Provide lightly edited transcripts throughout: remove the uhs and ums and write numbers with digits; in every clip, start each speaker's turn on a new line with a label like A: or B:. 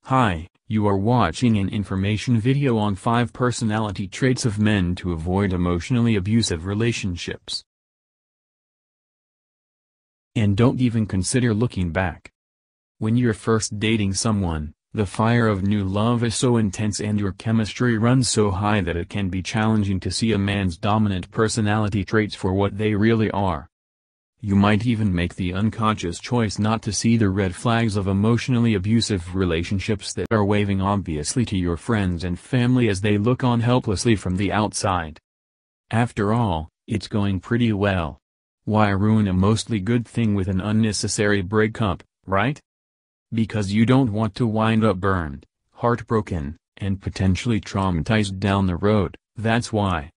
A: Hi, you are watching an information video on 5 personality traits of men to avoid emotionally abusive relationships. And don't even consider looking back. When you're first dating someone, the fire of new love is so intense and your chemistry runs so high that it can be challenging to see a man's dominant personality traits for what they really are. You might even make the unconscious choice not to see the red flags of emotionally abusive relationships that are waving obviously to your friends and family as they look on helplessly from the outside. After all, it's going pretty well. Why ruin a mostly good thing with an unnecessary breakup, right? Because you don't want to wind up burned, heartbroken, and potentially traumatized down the road, that's why.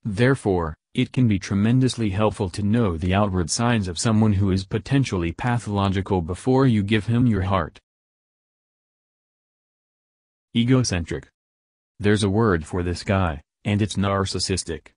A: Therefore, it can be tremendously helpful to know the outward signs of someone who is potentially pathological before you give him your heart. Egocentric. There's a word for this guy, and it's narcissistic.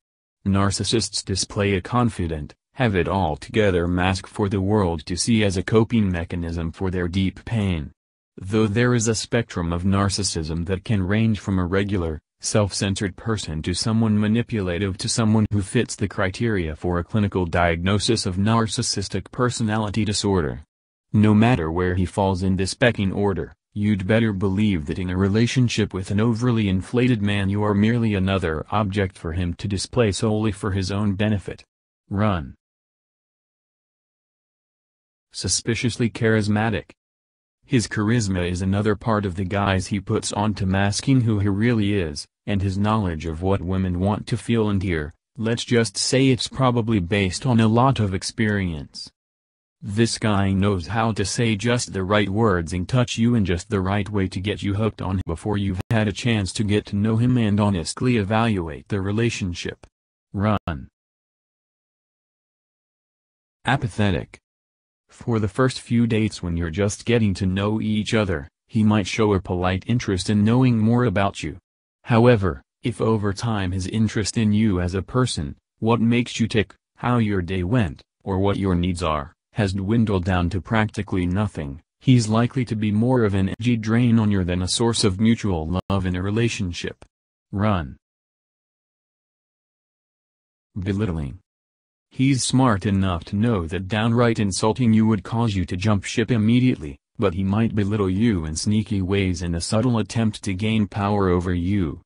A: Narcissists display a confident, have-it-all-together mask for the world to see as a coping mechanism for their deep pain. Though there is a spectrum of narcissism that can range from a regular, self-centered person to someone manipulative to someone who fits the criteria for a clinical diagnosis of narcissistic personality disorder. No matter where he falls in this pecking order, you'd better believe that in a relationship with an overly inflated man you are merely another object for him to display solely for his own benefit. Run. Suspiciously charismatic. His charisma is another part of the guise he puts on to masking who he really is, and his knowledge of what women want to feel and hear, let's just say it's probably based on a lot of experience. This guy knows how to say just the right words and touch you in just the right way to get you hooked on him before you've had a chance to get to know him and honestly evaluate the relationship. Run. Apathetic. For the first few dates when you're just getting to know each other, he might show a polite interest in knowing more about you. However, if over time his interest in you as a person, what makes you tick, how your day went, or what your needs are, has dwindled down to practically nothing, he's likely to be more of an energy drain on you than a source of mutual love in a relationship. Run. Belittling. He's smart enough to know that downright insulting you would cause you to jump ship immediately, but he might belittle you in sneaky ways in a subtle attempt to gain power over you.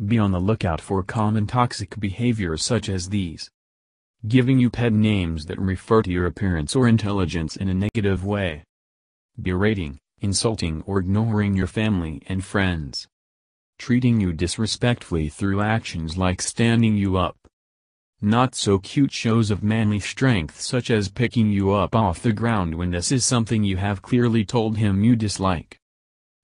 A: Be on the lookout for common toxic behaviors such as these. Giving you pet names that refer to your appearance or intelligence in a negative way. Berating, insulting or ignoring your family and friends. Treating you disrespectfully through actions like standing you up. Not so cute shows of manly strength such as picking you up off the ground when this is something you have clearly told him you dislike.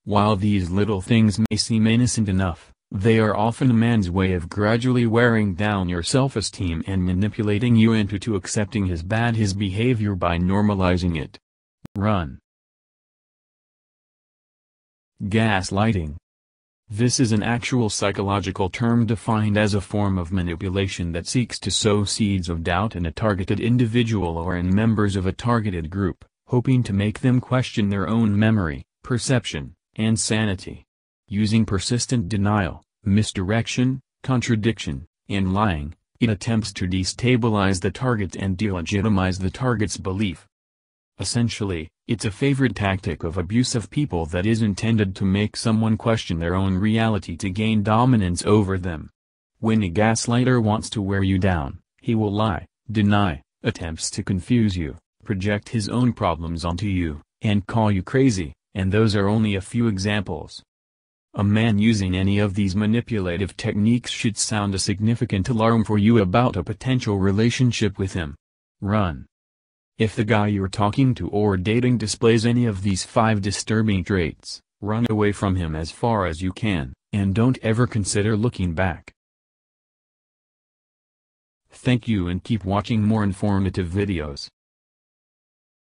A: While these little things may seem innocent enough, they are often a man's way of gradually wearing down your self-esteem and manipulating you into accepting his behavior by normalizing it. Run. Gaslighting. This is an actual psychological term defined as a form of manipulation that seeks to sow seeds of doubt in a targeted individual or in members of a targeted group, hoping to make them question their own memory, perception, and sanity. Using persistent denial, misdirection, contradiction, and lying, it attempts to destabilize the target and delegitimize the target's belief. Essentially, it's a favorite tactic of abusive people that is intended to make someone question their own reality to gain dominance over them. When a gaslighter wants to wear you down, he will lie, deny, attempts to confuse you, project his own problems onto you, and call you crazy, and those are only a few examples. A man using any of these manipulative techniques should sound a significant alarm for you about a potential relationship with him. Run. If the guy you're talking to or dating displays any of these 5 disturbing traits, run away from him as far as you can, and don't ever consider looking back. Thank you and keep watching more informative videos.